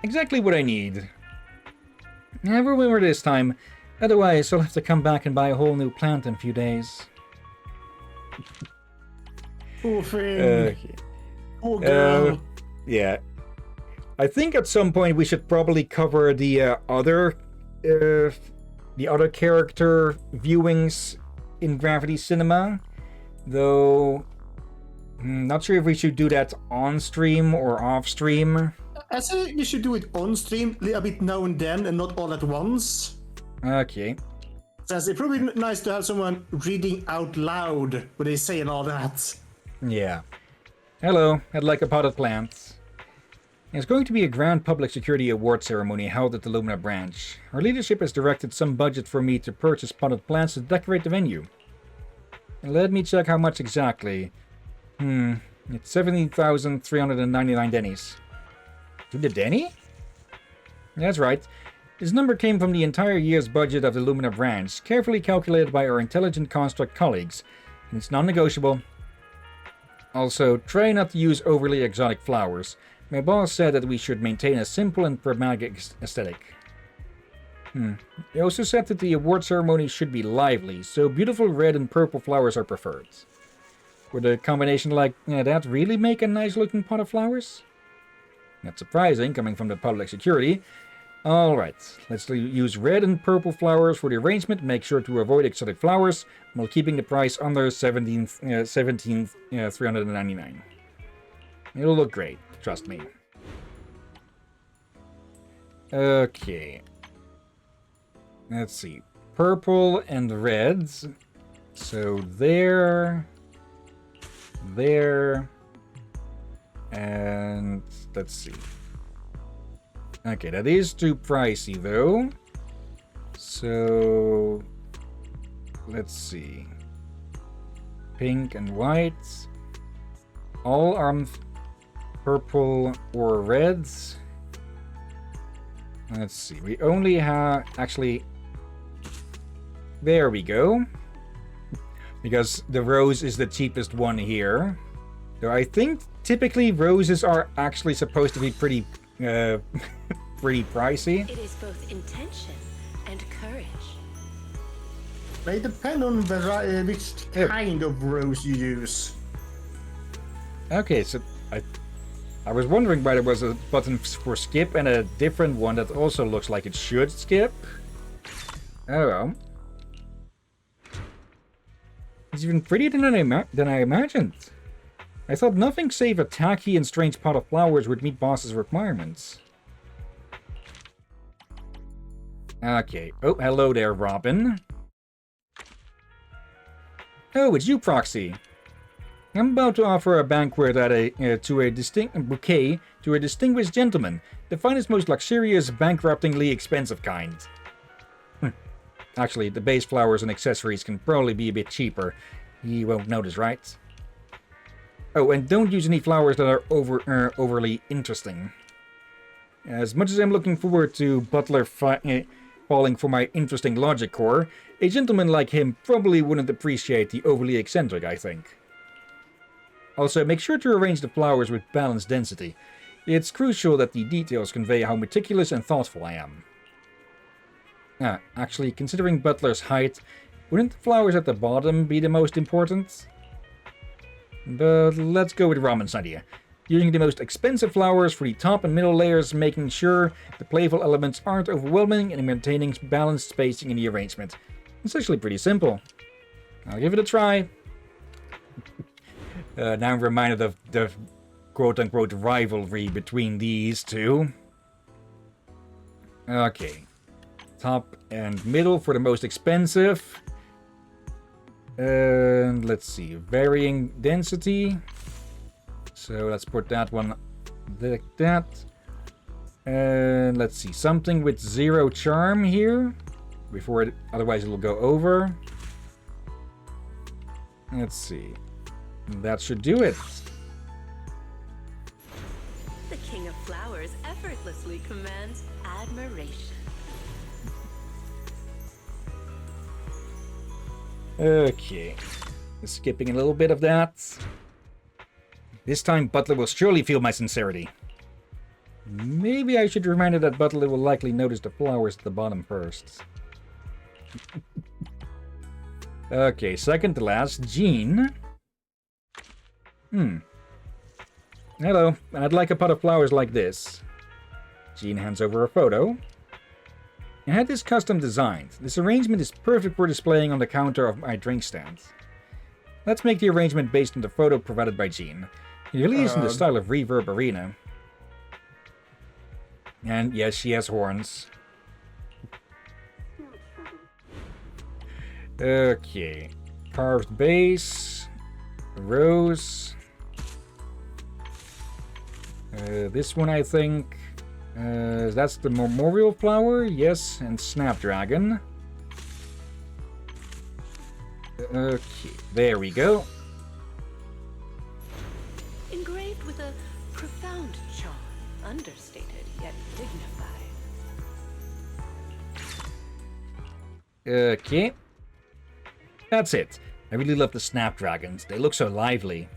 [SPEAKER 1] Exactly what I need. I remember this time. Otherwise, I'll have to come back and buy a whole new plant in a few days.
[SPEAKER 3] Poor thing.
[SPEAKER 1] Okay.
[SPEAKER 3] Poor girl.
[SPEAKER 1] Yeah. I think at some point we should probably cover the other character viewings in Gravity Cinema, though not sure if we should do that on stream or off stream.
[SPEAKER 3] I say you should do it on stream, a little bit now and then, and not all at once.
[SPEAKER 1] Okay.
[SPEAKER 3] Since it's probably nice to have someone reading out loud what they say and all that.
[SPEAKER 1] Yeah. Hello, I'd like a potted plant. There's going to be a grand public security award ceremony held at the Lumina branch. Our leadership has directed some budget for me to purchase potted plants to decorate the venue. Let me check how much exactly. It's 17,399 dennies. To the denny? That's right. This number came from the entire year's budget of the Lumina branch, carefully calculated by our intelligent construct colleagues, and it's non-negotiable. Also, try not to use overly exotic flowers. My boss said that we should maintain a simple and pragmatic aesthetic. He also said that the award ceremony should be lively, so beautiful red and purple flowers are preferred. Would a combination like that really make a nice-looking pot of flowers? Not surprising, coming from the public security. Alright, let's use red and purple flowers for the arrangement. Make sure to avoid exotic flowers, while keeping the price under 17,399. It'll look great, trust me. Okay. Let's see. Purple and reds. So there... And let's see. Okay, that is too pricey though. So let's see. Pink and white. All are purple or reds. Let's see. We only have actually. There we go. Because the rose is the cheapest one here. So I think typically roses are actually supposed to be pretty pretty pricey.
[SPEAKER 2] It is both intention and courage.
[SPEAKER 3] They depend on which kind of rose you use.
[SPEAKER 1] Okay, so I was wondering why there was a button for skip and a different one that also looks like it should skip. Oh well. It's even prettier than I imagined. I thought nothing save a tacky and strange pot of flowers would meet boss's requirements. Okay. Oh, hello there, Robin. Oh, it's you, Proxy. I'm about to offer a banquet at to a distinguished gentleman, the finest, most luxurious, bankruptingly expensive kind. Actually, the base flowers and accessories can probably be a bit cheaper. He won't notice, right? Oh, and don't use any flowers that are overly interesting. As much as I'm looking forward to Butler falling for my interesting logic core, a gentleman like him probably wouldn't appreciate the overly eccentric, I think. Also, make sure to arrange the flowers with balanced density. It's crucial that the details convey how meticulous and thoughtful I am. Actually, considering Butler's height, wouldn't the flowers at the bottom be the most important? But let's go with Ramon's idea. Using the most expensive flowers for the top and middle layers, making sure the playful elements aren't overwhelming, and maintaining balanced spacing in the arrangement. It's actually pretty simple. I'll give it a try. Now I'm reminded of the quote-unquote rivalry between these two. Okay. Top and middle for the most expensive. And let's see. Varying density. So let's put that one like that. And let's see. Something with 0 charm here. Otherwise it'll go over. Let's see. That should do it.
[SPEAKER 2] king of flowers effortlessly commands admiration.
[SPEAKER 1] Okay. Skipping a little bit of that. This time, Butler will surely feel my sincerity. Maybe I should remind her that Butler will likely notice the flowers at the bottom first. Okay, second to last, Jean. Hello, I'd like a pot of flowers like this. Jean hands over a photo. I had this custom designed. This arrangement is perfect for displaying on the counter of my drink stand. Let's make the arrangement based on the photo provided by Jean. It really is in the style of Reverb Arena. And yes, she has horns. Okay. Carved base. Rose. This one, I think. That's the memorial flower. Yes, and snapdragon. Okay, there we go.
[SPEAKER 2] Engraved with a profound charm, understated yet dignified.
[SPEAKER 1] Okay. That's it. I really love the snapdragons. They look so lively.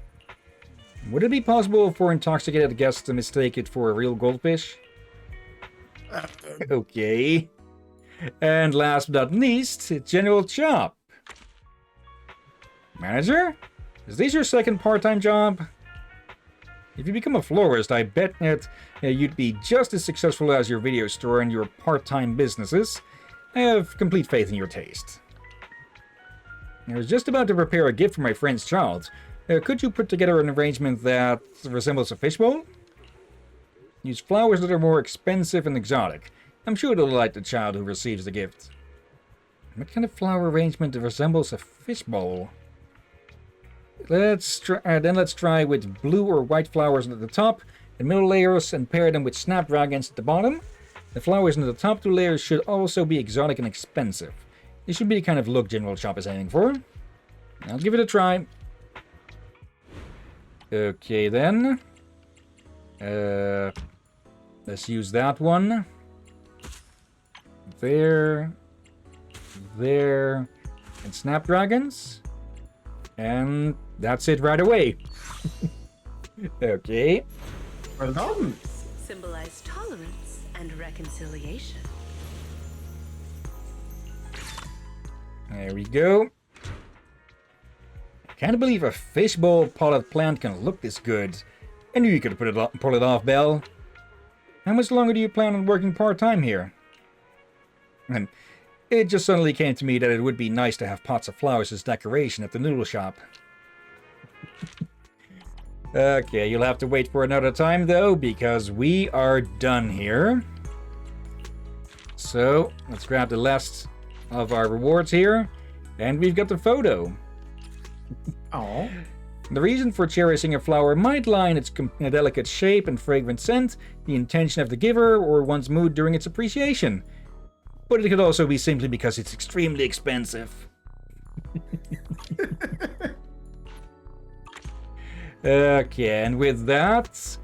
[SPEAKER 1] Would it be possible for intoxicated guests to mistake it for a real goldfish? Okay. And last but not least, General Chop. Manager? Is this your second part-time job? If you become a florist, I bet that you'd be just as successful as your video store and your part-time businesses. I have complete faith in your taste. I was just about to prepare a gift for my friend's child. Could you put together an arrangement that resembles a fishbowl? Use flowers that are more expensive and exotic. I'm sure it'll delight the child who receives the gift. What kind of flower arrangement resembles a fishbowl? Let's try with blue or white flowers at the top, the middle layers, and pair them with snapdragons at the bottom. The flowers in the top two layers should also be exotic and expensive. This should be the kind of look General Chop is aiming for. I'll give it a try. Okay then. Let's use that one. There. There. And snapdragons. And that's it right away. Okay.
[SPEAKER 3] Well done.
[SPEAKER 2] Symbolize tolerance and reconciliation.
[SPEAKER 1] There we go. I can't believe a fishbowl potted plant can look this good. I knew you could pull it off, Belle. How much longer do you plan on working part-time here? And it just suddenly came to me that it would be nice to have pots of flowers as decoration at the noodle shop. Okay, you'll have to wait for another time though, because we are done here. So, let's grab the last of our rewards here. And we've got the photo.
[SPEAKER 3] Oh.
[SPEAKER 1] The reason for cherishing a flower might lie in its delicate shape and fragrant scent, the intention of the giver, or one's mood during its appreciation. But it could also be simply because it's extremely expensive. Okay, and with that,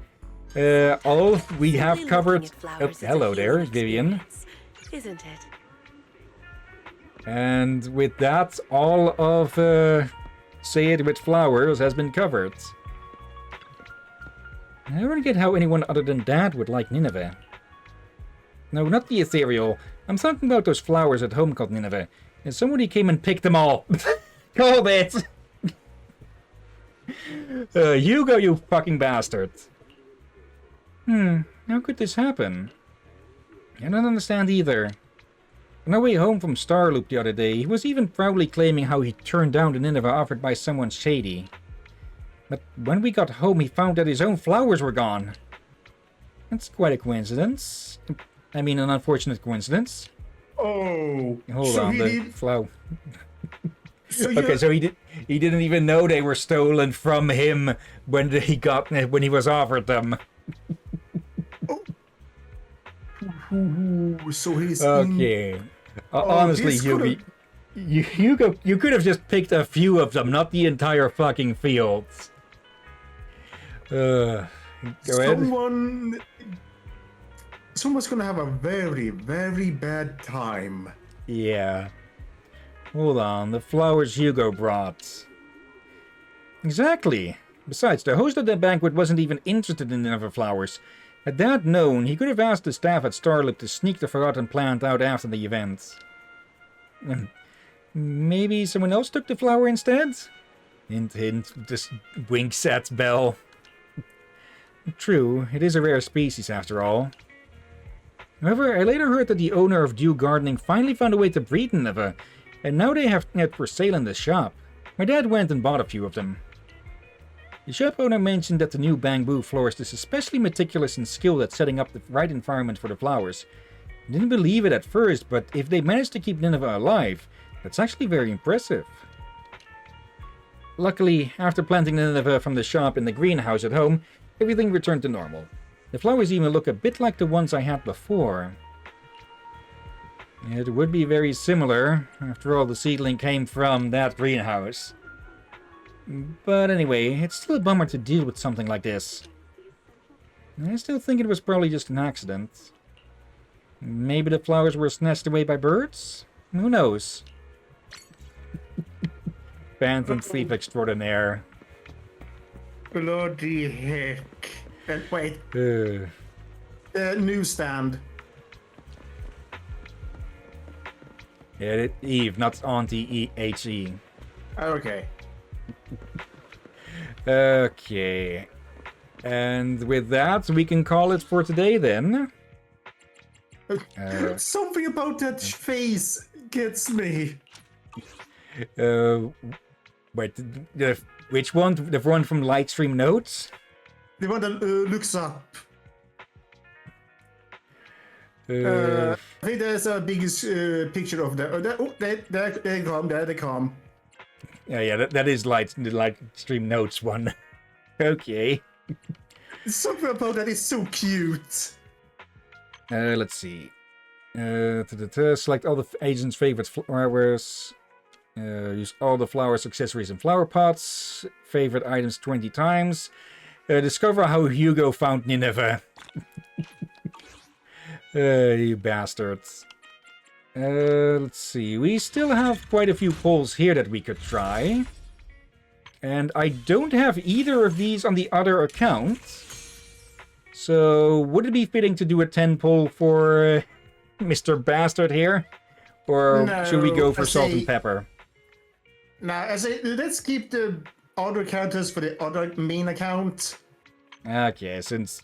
[SPEAKER 1] all we have
[SPEAKER 2] Simply
[SPEAKER 1] covered...
[SPEAKER 2] looking at flowers
[SPEAKER 1] Oh,
[SPEAKER 2] is a
[SPEAKER 1] hello there,
[SPEAKER 2] healing
[SPEAKER 1] Vivian.
[SPEAKER 2] experience, isn't it?
[SPEAKER 1] And with that, all of Say It With Flowers has been covered. I don't get how anyone other than Dad would like Nineveh. No, not the ethereal. I'm talking about those flowers at home called Nineveh. And somebody came and picked them all. Called it! Hugo, you fucking bastard. How could this happen? I don't understand either. On our way home from Starloop the other day, he was even proudly claiming how he turned down the Nineveh offered by someone shady. But when we got home, he found that his own flowers were gone. That's quite a coincidence. I mean, an unfortunate coincidence.
[SPEAKER 3] Oh.
[SPEAKER 1] Hold
[SPEAKER 3] so
[SPEAKER 1] on,
[SPEAKER 3] he
[SPEAKER 1] the
[SPEAKER 3] did-
[SPEAKER 1] flow.
[SPEAKER 3] So
[SPEAKER 1] Okay, so he didn't even know they were stolen from him when he was offered them.
[SPEAKER 3] Ooh, so he's
[SPEAKER 1] Okay. Honestly,
[SPEAKER 3] this
[SPEAKER 1] Hugo, you could have just picked a few of them, not the entire fucking fields. Go ahead.
[SPEAKER 3] Someone's gonna have a very, very bad time.
[SPEAKER 1] Yeah. Hold on, the flowers Hugo brought. Exactly. Besides, the host of the banquet wasn't even interested in the other flowers. Had that known, he could have asked the staff at Starlip to sneak the forgotten plant out after the event. Maybe someone else took the flower instead? Hint, hint, just winks at Belle. True, it is a rare species after all. However, I later heard that the owner of Dew Gardening finally found a way to breed Nineveh, and now they have it for sale in the shop. My dad went and bought a few of them. The shop owner mentioned that the new bamboo florist is especially meticulous and skilled at setting up the right environment for the flowers. I didn't believe it at first, but if they managed to keep Nineveh alive, that's actually very impressive. Luckily, after planting Nineveh from the shop in the greenhouse at home, everything returned to normal. The flowers even look a bit like the ones I had before. It would be very similar. After all, the seedling came from that greenhouse. But anyway, it's still a bummer to deal with something like this. I still think it was probably just an accident. Maybe the flowers were snatched away by birds? Who knows? Phantom thief extraordinaire.
[SPEAKER 3] Bloody heck. Wait. Newsstand.
[SPEAKER 1] Yeah, Eve, not Auntie H-E.
[SPEAKER 3] Okay.
[SPEAKER 1] Okay. And with that, we can call it for today then.
[SPEAKER 3] Something about that face gets me.
[SPEAKER 1] Wait, which one? The one from Lightstream Notes?
[SPEAKER 3] The one that looks up. I think there's a biggest picture of that. There they come.
[SPEAKER 1] Yeah, that is the Lightstream Notes one. Okay.
[SPEAKER 3] Something about that is so cute.
[SPEAKER 1] Let's see. Select all the agent's favorite flowers. Use all the flowers, accessories, and flower pots. Favorite items 20 times. Discover how Hugo found Nineveh. You bastards. Let's see. We still have quite a few polls here that we could try. And I don't have either of these on the other account. So, would it be fitting to do a 10 poll for Mr. Bastard here? Or should we go for salt and pepper?
[SPEAKER 3] Nah, let's keep the other counters for the other main account.
[SPEAKER 1] Okay, since...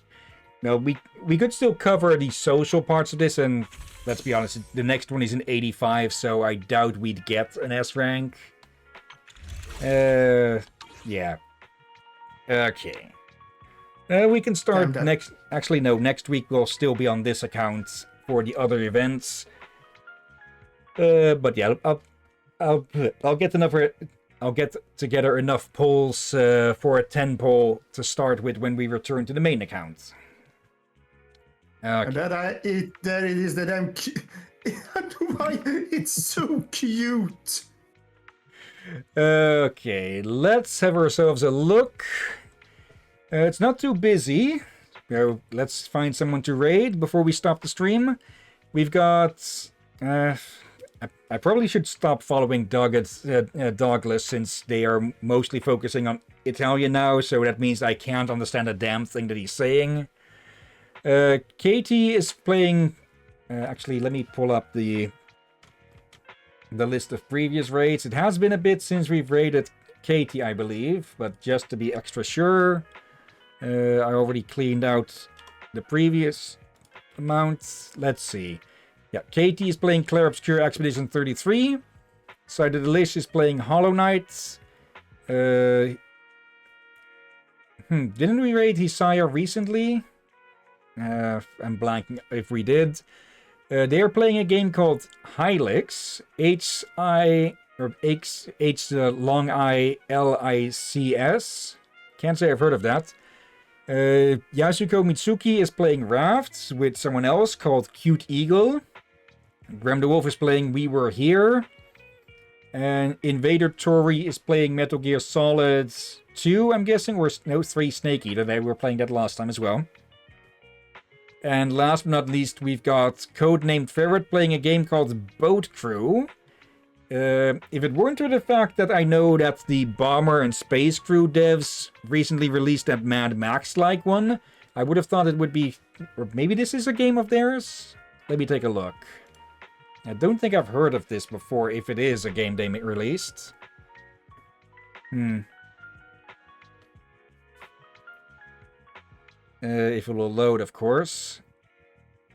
[SPEAKER 1] No, we could still cover the social parts of this, and let's be honest, the next one is an 85, so I doubt we'd get an S rank. Yeah. Okay. We can start next... Actually, no, next week we'll still be on this account for the other events. But yeah, I'll get together enough polls for a 10 poll to start with when we return to the main account. Okay.
[SPEAKER 3] And that it is that I'm... Why? It's so cute.
[SPEAKER 1] Okay, let's have ourselves a look. It's not too busy. Let's find someone to raid before we stop the stream. We've got... I probably should stop following Douglas since they are mostly focusing on Italian now, so that means I can't understand a damn thing that he's saying. Katie is playing... actually, let me pull up the list of previous raids. It has been a bit since we've raided Katie, I believe, but just to be extra sure, I already cleaned out the previous amounts. Let's see. Yeah, Katie is playing Claire Obscure Expedition 33. Cider Delish is playing Hollow Knight. Didn't we raid Hisaya recently? I'm blanking if we did. They are playing a game called Hilics. Long I L I C S. Can't say I've heard of that. Yasuko Mitsuki is playing Rafts with someone else called Cute Eagle. Graham the Wolf is playing We Were Here. And Invader Tori is playing Metal Gear Solid 2, I'm guessing, or no, 3 Snake Eater. They were playing that last time as well. And last but not least, we've got Codenamed Ferret playing a game called Boat Crew. If it weren't for the fact that I know that the Bomber and Space Crew devs recently released that Mad Max-like one, I would have thought it would be... Or maybe this is a game of theirs? Let me take a look. I don't think I've heard of this before, if it is a game they released. If it will load, of course.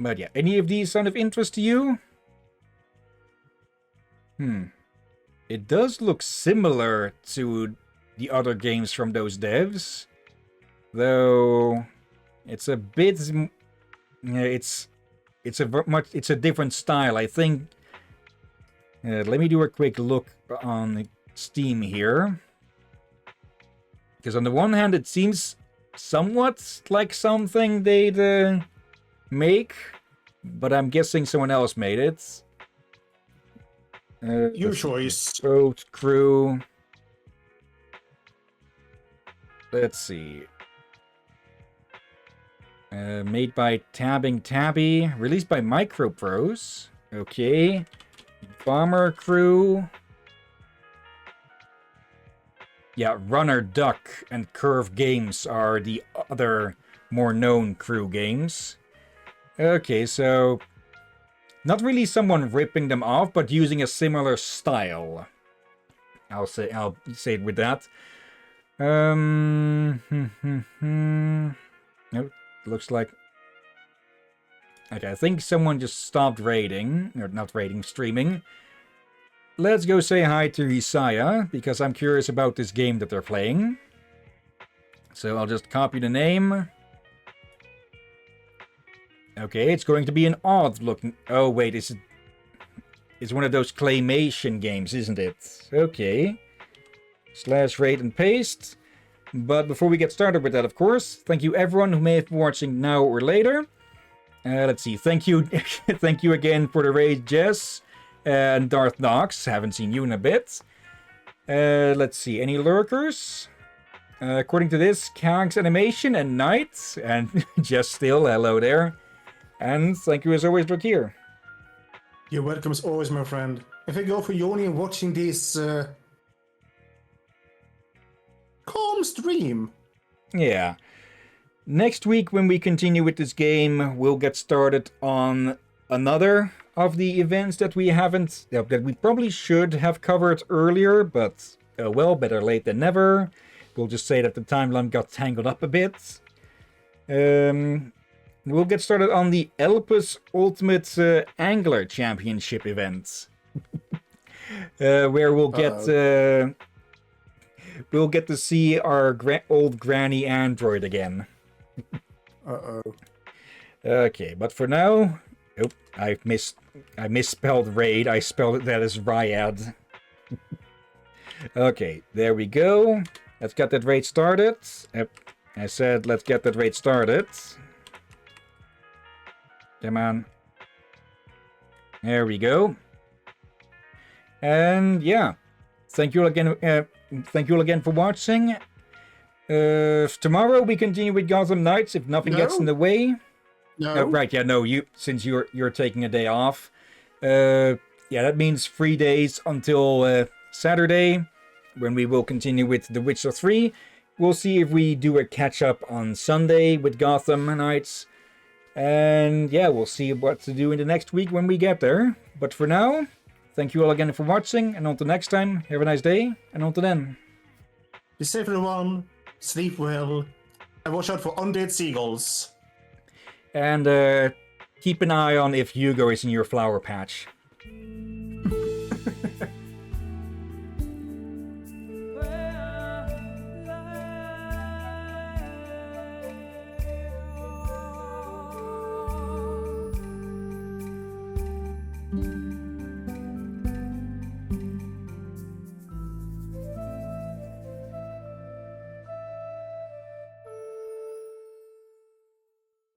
[SPEAKER 1] But yeah, any of these sound of interest to you? It does look similar to the other games from those devs. Though... It's a bit... It's a different style, I think. Let me do a quick look on Steam here. Because on the one hand, it seems somewhat like something they'd make, but I'm guessing someone else made it.
[SPEAKER 3] Your choice.
[SPEAKER 1] Boat Crew. Let's see. Made by Tabbing Tabby. Released by Microprose. Okay. Bomber Crew. Yeah, Runner Duck and Curve Games are the other more known Crew games. Okay, so... Not really someone ripping them off, but using a similar style. I'll say it with that. Nope. Looks like... Okay, I think someone just stopped raiding. Or not raiding, streaming. Let's go say hi to Isaiah, because I'm curious about this game that they're playing. So I'll just copy the name. Okay, it's going to be an odd looking... Oh, wait, it's one of those claymation games, isn't it? Okay. / raid and paste. But before we get started with that, of course, thank you everyone who may have been watching now or later. Let's see, thank you thank you again for the raid, Jess. And Darth Knox, haven't seen you in a bit. Let's see, any lurkers? According to this, Kag's Animation and Knight. And Jess still, hello there. And thank you as always, Drakir.
[SPEAKER 3] You're welcome as always, my friend. If I go for Yoni and watching this... calm stream.
[SPEAKER 1] Yeah. Next week, when we continue with this game, we'll get started on another of the events that we haven't... that we probably should have covered earlier, but, well, better late than never. We'll just say that the timeline got tangled up a bit. We'll get started on the Elpis Ultimate Angler Championship event. Where we'll get... We'll get to see our old granny android again. Okay, but for now... Oh, I misspelled raid. I spelled that as Ryad. Okay, there we go. Let's get that raid started. I said let's get that raid started. Come on. There we go. And yeah. Thank you all again for watching. Tomorrow we continue with Gotham Knights if nothing gets in the way.
[SPEAKER 3] No.
[SPEAKER 1] Right, yeah, no, since you're taking a day off. Yeah, that means 3 days until Saturday, when we will continue with The Witcher 3. We'll see if we do a catch-up on Sunday with Gotham Knights. And yeah, we'll see what to do in the next week when we get there. But for now, thank you all again for watching, and until next time, have a nice day, and until then.
[SPEAKER 3] Be safe, everyone. Sleep well. And watch out for undead seagulls.
[SPEAKER 1] And keep an eye on if Hugo is in your flower patch.